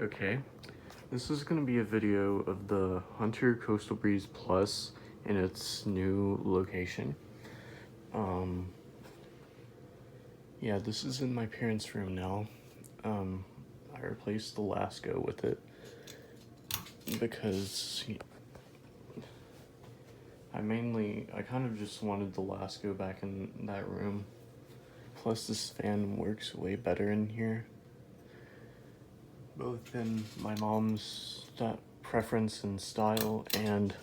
Okay, this is going to be a video of the Hunter Coastal Breeze Plus in its new location. Yeah, this is in my parents' room now. I replaced the Lasco with it because I kind of just wanted the Lasco back in that room. Plus this fan works way better in here, both in my mom's preference and style and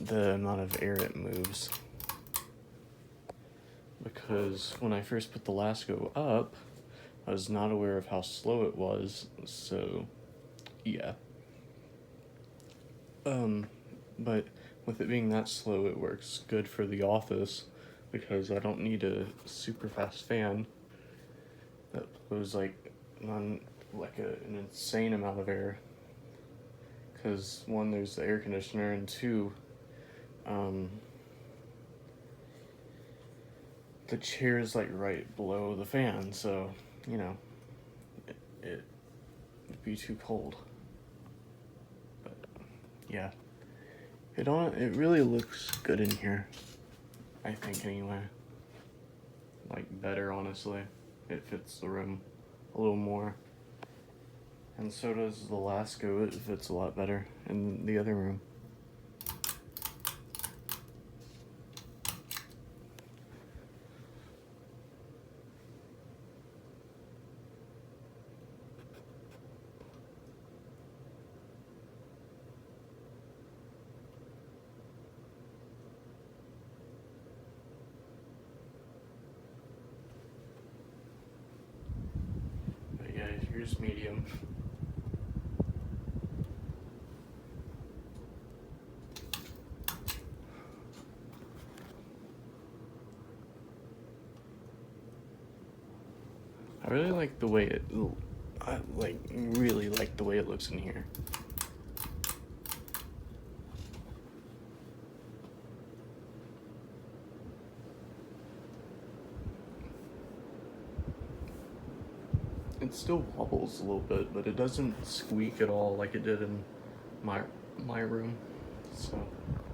the amount of air it moves. Because when I first put the Lasco up, I was not aware of how slow it was, so yeah. But with it being that slow, it works good for the office because I don't need a super fast fan that blows an insane amount of air. Because one, there's the air conditioner, and two, the chair is like right below the fan, so you know it'd be too cold. But yeah, it really looks good in here, I think, anyway. Like better, honestly. It fits the room a little more, and so does the Lasco. It fits a lot better in the other room. But yeah, here's medium. I really like the way really like the way it looks in here. It still wobbles a little bit, but it doesn't squeak at all like it did in my room. So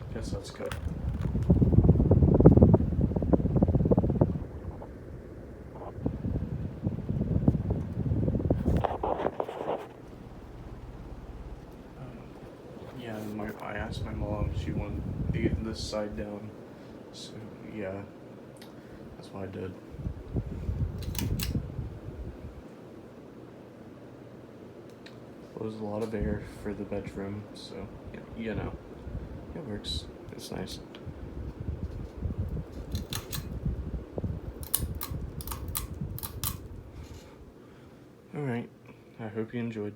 I guess that's good. Yeah, I asked my mom if she wanted this side down, so yeah, that's what I did. Blows a lot of air for the bedroom, so you know, it works. It's nice. Alright, I hope you enjoyed.